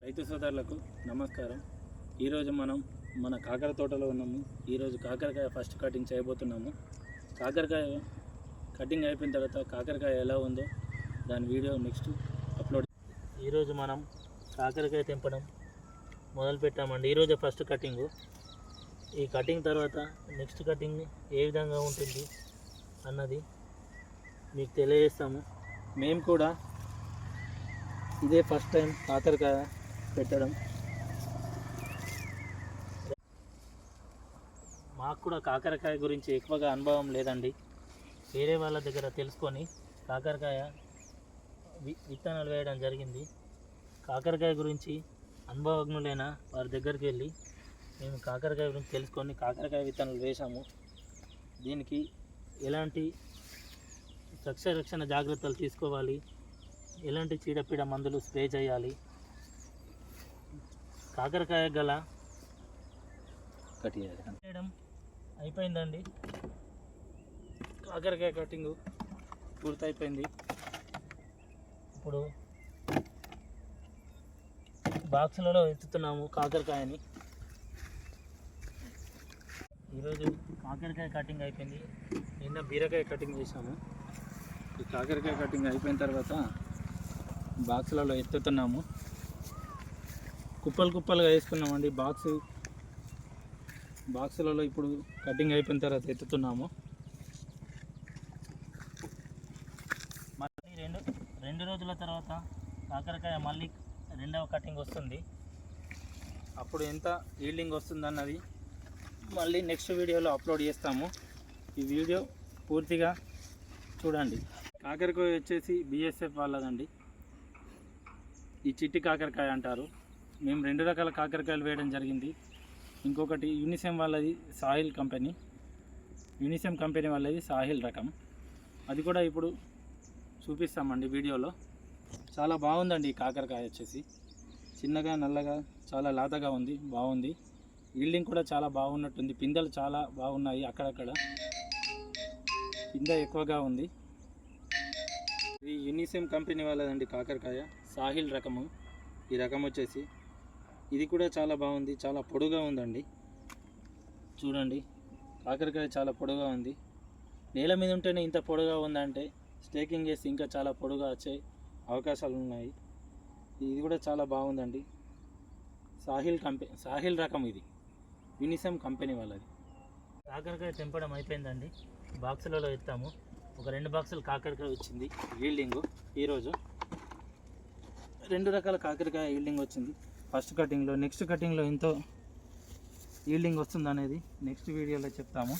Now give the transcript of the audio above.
రైతు సోదరులకు నమస్కారం. ఈరోజు మనం మన కాకర తోటలో ఉన్నాము. ఈరోజు కాకరకాయ ఫస్ట్ కటింగ్ చేయబోతున్నాము. కాకరకాయ కటింగ్ అయిపోయిన తర్వాత కాకరకాయ ఎలా ఉందో దాని వీడియో నెక్స్ట్ అప్లోడ్. ఈరోజు మనం కాకరకాయ తెంపడం మొదలు పెట్టామండి. ఈరోజు ఫస్ట్ కటింగు. ఈ కటింగ్ తర్వాత నెక్స్ట్ కటింగ్ ఏ విధంగా ఉంటుంది అన్నది మీకు తెలియజేస్తాము. మేము కూడా ఇదే ఫస్ట్ టైం కాకరకాయ పెట్టడం. మాకు కూడా కాకరకాయ గురించి ఎక్కువగా అనుభవం లేదండి. వేరే వాళ్ళ దగ్గర తెలుసుకొని కాకరకాయ విత్తనాలు వేయడం జరిగింది. కాకరకాయ గురించి అనుభవజ్ఞులైన వారి దగ్గరికి వెళ్ళి మేము కాకరకాయ గురించి తెలుసుకొని కాకరకాయ విత్తనాలు వేసాము. దీనికి ఎలాంటి సస్యరక్షణ జాగ్రత్తలు తీసుకోవాలి, ఎలాంటి చీడపీడ మందులు స్ప్రే చేయాలి, కాకరకాయ గల కట్ చేయడం అయిపోయిందండి. కాకరకాయ కటింగ్ పూర్తయిపోయింది. ఇప్పుడు బాక్సులలో ఎత్తుతున్నాము కాకరకాయని. ఈరోజు కాకరకాయ కటింగ్ అయిపోయింది. నిన్న బీరకాయ కటింగ్ చేసాము. ఈ కాకరకాయ కటింగ్ అయిపోయిన తర్వాత బాక్సులలో ఎత్తుతున్నాము. కుప్పలుగా వేసుకున్నామండి. బాక్సులలో ఇప్పుడు కటింగ్ అయిపోయిన తర్వాత ఎత్తుతున్నాము. మళ్ళీ రెండు రోజుల తర్వాత కాకరకాయ మళ్ళీ రెండవ కటింగ్ వస్తుంది. అప్పుడు ఎంత ఈల్డింగ్ వస్తుంది అన్నది మళ్ళీ నెక్స్ట్ వీడియోలో అప్లోడ్ చేస్తాము. ఈ వీడియో పూర్తిగా చూడండి. కాకరకాయ వచ్చేసి బిఎస్ఎఫ్ వాళ్ళదండి. ఈ చిట్టి కాకరకాయ అంటారు. మేము 2 రకాల కాకరకాయలు వేయడం జరిగింది. ఇంకొకటి యూనిసెమ్ వాళ్ళది సాహిల్ కంపెనీ. యూనిసెమ్ కంపెనీ వాళ్ళది సాహిల్ రకం. అది కూడా ఇప్పుడు చూపిస్తామండి వీడియోలో. చాలా బాగుందండి ఈ కాకరకాయ వచ్చేసి. చిన్నగా నల్లగా చాలా లాతగా ఉంది, బాగుంది. ఈల్డింగ్ కూడా చాలా బాగున్నట్టుంది. పిందెలు చాలా బాగున్నాయి. అక్కడక్కడ పిందె ఎక్కువగా ఉంది. ఇది యూనిసెమ్ కంపెనీ వాళ్ళదండి కాకరకాయ, సాహిల్ రకము. ఈ రకం వచ్చేసి ఇది కూడా చాలా బాగుంది. చాలా పొడుగా ఉందండి. చూడండి, కాకరకాయ చాలా పొడుగా ఉంది. నేల మీద ఉంటేనే ఇంత పొడుగా ఉందంటే స్టేకింగ్ చేసి ఇంకా చాలా పొడుగా వచ్చే అవకాశాలు ఉన్నాయి. ఇది కూడా చాలా బాగుందండి. సాహిల్ రకం ఇది, యూనిసెమ్ కంపెనీ వాళ్ళది. కాకరకాయ తెంపడం అయిపోయిందండి. బాక్సులలో ఎత్తాము. ఒక 2 బాక్సులు కాకరకాయ వచ్చింది ఈల్డింగ్. ఈరోజు 2 రకాల కాకరకాయ ఈల్డింగ్ వచ్చింది ఫస్ట్ కటింగ్లో. నెక్స్ట్ కటింగ్లో ఎంతో ఈల్డింగ్ వస్తుంది అనేది నెక్స్ట్ వీడియోలో చెప్తాము.